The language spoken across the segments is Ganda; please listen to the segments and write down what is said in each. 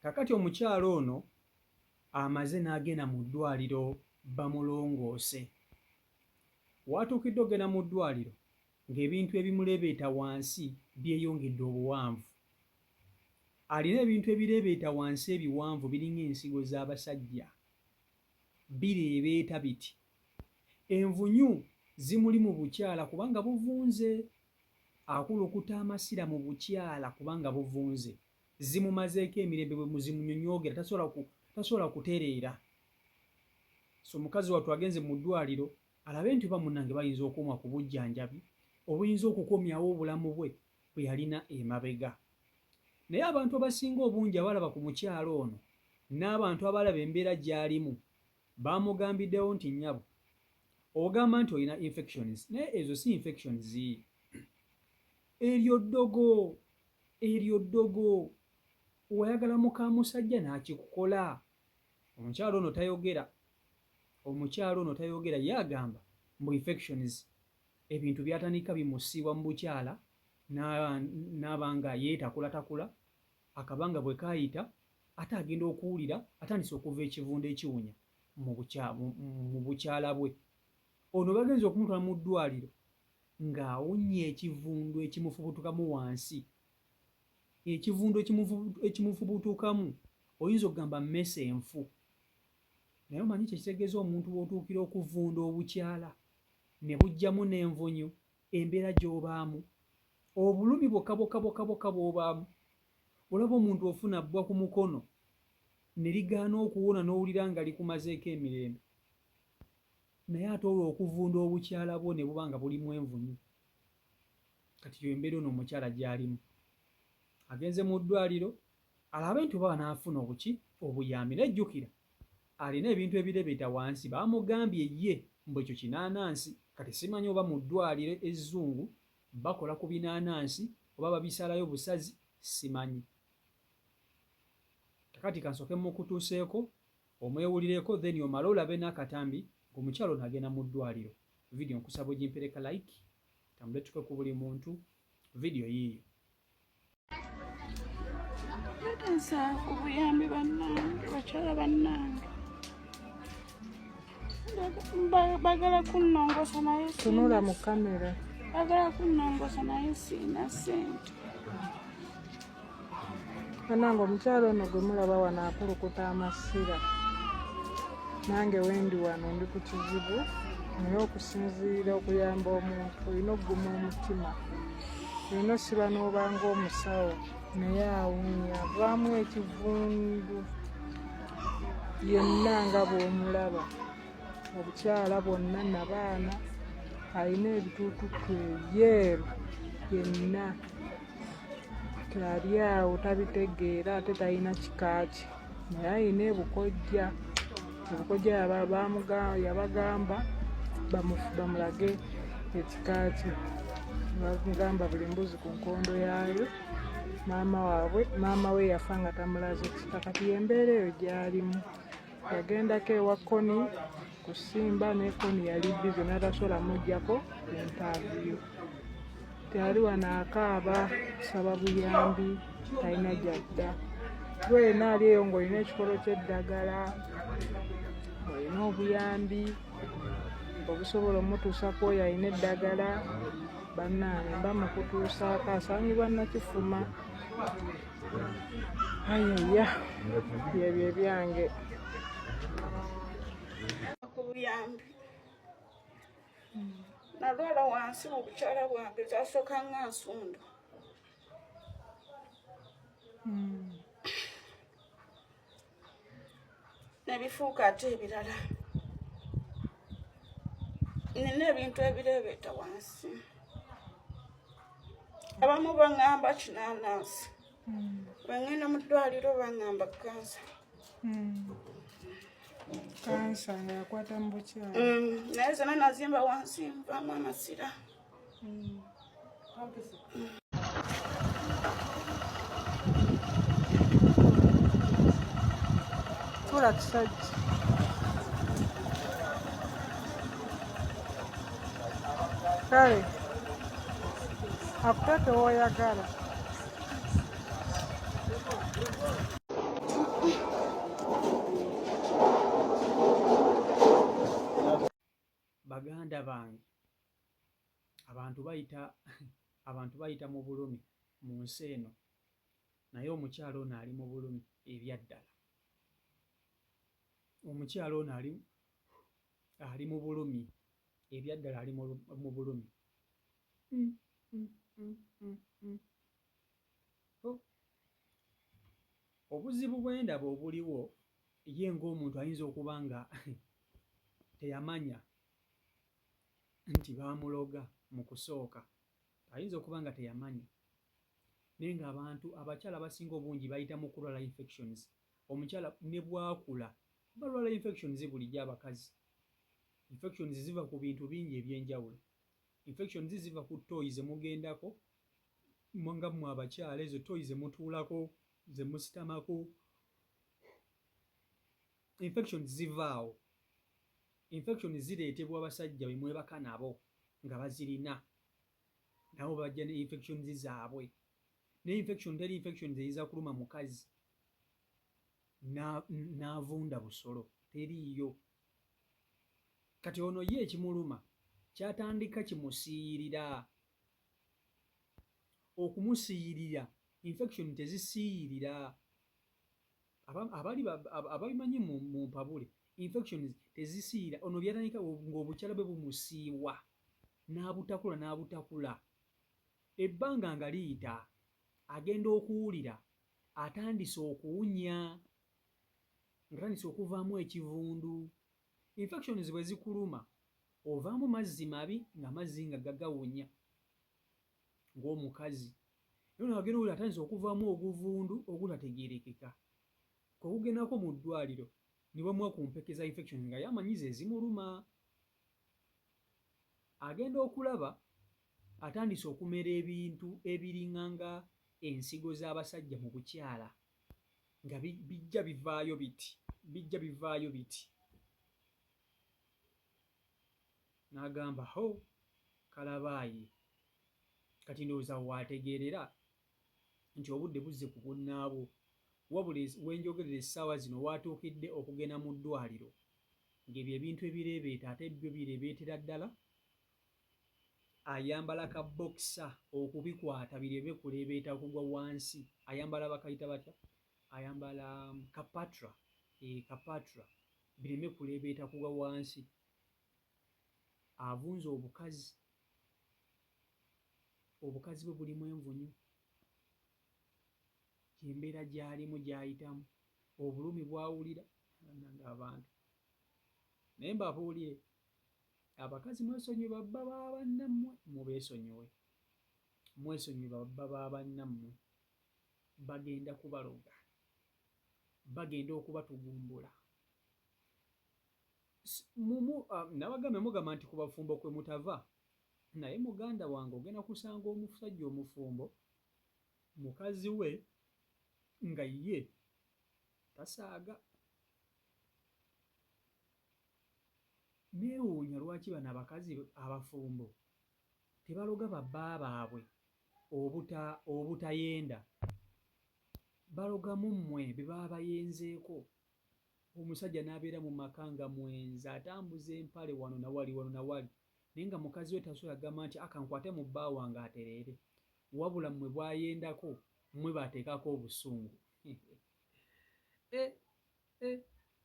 Kakati omukyalo ono amaze n'agenda mu ddwaliro bamulongoose. Watuukiddwa okugenda mu ddwaliro ng'ebintu ebimuleebeeta wansi byeyongedde obuwanvu. Alina ebintu ebireebeeta wansi ebiwanvu biringa ensigo z'abasajja, bireebeeta biti. Envunyu zimuli mu bukyala kubanga buvunze. Akulukuta amasira mu bukyala kubanga buvunze. Zimumazeeko emirembe bwe muzimunyonyoogera tasobola kutereera. So mukazi wattu agenze mu ddwaliro alabe nti oba munnange bayinza okuuma ku bujjanjabi obuyinza okukomyawo obulamu bwe bwe yalina emabega. Naye abantu abasinga obungi abalaba ku mukyalo ono n'abantu abalaba embeera gy'alimu baamugambiddewo nti nnyabo ogamba nti olina infections naye ezo si infections. Eryo ddogo wayagala muka musajja n'akikukola. Omukyalo ono tayogera ye agamba mbu infections ebintu byatandika bimusiibwa mu bukyala n'abanga yeetakulatakula akabanga bwe kaayita ate agenda okuwulira atandise okuva ekivundo ekiwunya mu bukyala bwe. Ono bagenza okumutwala mu ddwaliro ng'awunye ekivundo ekimufubutukamu wansi. Ekivundo ekimufubutukamu oyinza okugamba mmese enfu. Naye omanyi kyekitegeeza omuntu bw'otuukira okuvunda obukyala ne bujjamu n'envunyu, embeera gy'obaamu, obulumi bwokka bw'obaamu. Olaba omuntu ofuna bbwa ku mukono ne ligaana okuwona n'owulira nga likumazeeko emirembe. Naye ate olwo okuvunda obukyala bwo ne buba nga bulimu envunyu. Kati yo embeera ono omukyala gy'alimu. Agenze mu ddwaliro alabe nti oba n'afuna obuyambi. Nejjukira alina ebintu ebireebeeta wansi baamugambye ye mbu ekyo kinaanansi. Kati simanyi oba mu ddwaliro ezzungu bakola ku binaanansi oba babisalayo busazi, simanyi. Kakati kansooke mukutuuseeko omwewulireko then omale olabe n'akatambi ng'omukyalo n'agenda mu ddwaliro. Vidiyo nkusaba ogimpereka like tambule tuke ku buli muntu vidiyo yiiyo. Nsa ku buyambi bannange, bakyala bannange bagala kunnongosa naye tunula mu kamera. Bagala kunnongosa naye siina ssente. Bannange omukyalo ono gwe mulaba wano akulukuta amasira. Nange wendi wano ndi ku kizibu naye okusinziira okuyamba omuntu olina okuguma omutima. Olina osiba n'obanga omusawo naye awunya avaamu ekivundu yenna nga bw'omulaba. Obukyala bwonna nabaana alina ebituututu ebyeru yenna. Tali awo tabitegeera ate talina kikaaki naye alina ebukojja. Ebukojja yabagamba bamulage ekikaaki. Bamugamba buli mbuzi ku nkondo yaayo. Maama we yafa nga tamulaze kika. Kati embeera eyo gy'alimu. Yagendako ewa Koni kusimba ne Koni yali bize n'atasobola muggyako entaaviyo. Tali wano akaaba kusaba buyambi talina gyadda. Gwe yenna ali eyo ng'olina ekikolo ky'eddagala, olina obuyambi obusobola omutuusako oyo alina eddagala. Bannange mba mukutuusaako asangibwa Nakifuma. Ayaya byebyo ebyange. Ku buyambi nalwala wansi mu bukyala bwange zasooka nga nsunda. Ne bifuuka ate ebirala. Nina ebintu ebireebeeta wansi. Abamu baŋŋamba kinaanansi. Bangenda mu ddwaliro baŋŋamba kansa. Kansa yakwata mu bukyala. Naye zonna nazimba wansi nvaamu amasira. Tula kisajja. Kale akuteeke w'oyagala. badda bange abantu bayita mu bulumi mu nsi eno, naye omukyala ono ali mu bulumi ebyaddala. Omukyala ono ali mu bulumi ebyaddala, ali mu bulumi. Obuzibu bwe ndaba obuliwo ye ng'omuntu ayinza okuba nga teyamanya nti baamuloga mu kusooka, ayinza okuba nga teyamanya, naye ng'abantu abakyala abasinga obungi bayita mu kulwala infections. Omukyala ne bw'akula balwala infections bulijjo abakazi. Infections ziva ku bintu bingi eby'enjawulo. Infections ziva ku ttooyi ze mugendako nga mmwe abakyala, ezo ttooyi ze mutuulako, ze musitamako. Infections zivaawo. Infections zireetebwa abasajja be mwebaka nabo nga bazirina, nabo bajja ne infections zaabwe. Ne infection teri infections eyinza kuluma mukazi n'avunda busolo, teriiyo. Kati ono ye ekimuluma kyatandika kimusiyirira. Okumusiyirira, infection tezisiyirira. Ababimanyi mu mpabule, infections tezisiyira. Ono byatandika ng'obukyala bwe bumusiiwa n'abutakula. Ebbanga nga liyita, agenda okuwulira atandise okuwunya, ng'atandise okuvaamu ekivundu. Infections bwe zikuluma ovaamu mazzi mabi, ng'amazzi nga gagawunya ng'omukazi. Naye ono agenda okuwulira atandise okuvaamu oguvundu ogutategeerekeka. Kwegugendako mu ddwaliro ne bamuwa ku mpeke za infections nga yamanyiza ezimuluma. Agenda okulaba atandise okumera ebintu ebiringanga ensigo z'abasajja mu bukyala nga bijja bivaayo biti. N'agamba ho kalabaayi, kati ndowooza waategeerera nti obudde buzze ku bunnaabwo, wabula wenjogerera essaawa zino waatuukidde okugenda mu ddwaliro ng'ebyo ebintu ebireebeeta ate byo bireebeetera ddala. Ayambala ka bokisa okubikwata bireme kuleebeeta kugwa wansi. Ayambala bakayita batya? Ayambala kapatra, kapatra bireme kuleebeeta kugwa wansi. Avunze obukazi bwe bulimu envunyu, embeera gy'alimu gy'ayitamu, obulumi bw'awulira ng'abantu. Naye mbabuulire, abakazi mwesonyiwe babba ba bannammwe, mubeesonyiwe. Mwesonyiwe babba ba bannammwe, bagenda kubaloga, bagenda okubatugumbula. Nabagambe mugamba nti ku bafumbo kwe mutava, naye muganda wange ogenda kusanga omusajja omufumbo mukazi we nga ye tasaaga. Neewuunya lwaki bano abakazi abafumbo tebaloga babba baabwe obutayenda, balogamu mmwe be baba bayenzeeko. Omusajja n'abeera mu maka nga mwenzi, atambuza empale wano na wali, naye nga mukazi we tasobola agamba nti akankwate mu bba wange atereere, wabula mmwe bw'ayendako mmwe baateekako obusungu.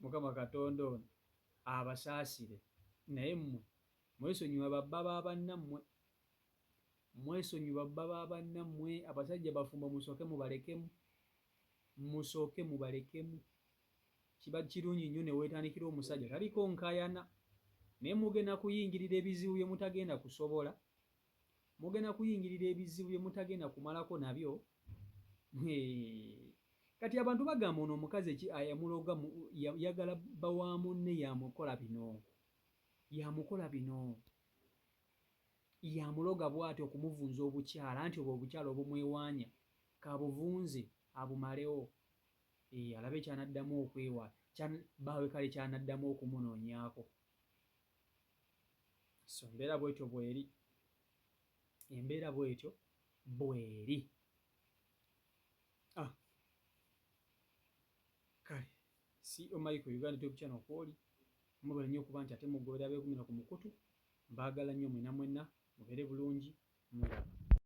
Mukama Katonda ono abasaasire. Naye mmwe mwesonyiwa babba ba bannammwe, mwesonyiwa babba ba bannammwe. Abasajja bafumbo musooke mubalekemu. Kiba kirungi nnyo ne weetandikira omusajja taliko nkaayana, naye mugenda kuyingirira ebizibu bye mutagenda kusobola, mugenda kuyingirira ebizibu bye mutagenda kumalako nabyo. Kati abantu bagamba ono omukazi ayamuloga yagala bba wa munne yamukola bino, yamuloga bw'ati okumuvunza obukyala, anti obwo obukyala obumwewaanya kabuvunze abumalewo. Alabe kyanaddamu okwewa baawe, kale kyanaddamu okumunoonyaako. So embeera bwetyo bweri. Kale CEO Michael Uganda YouTube channel kwoli mubala nnyo okuba nti ate mugobera beegumira ku mukutu mbaagala nnyo mwena mwenna mubeere bulungi mweraba.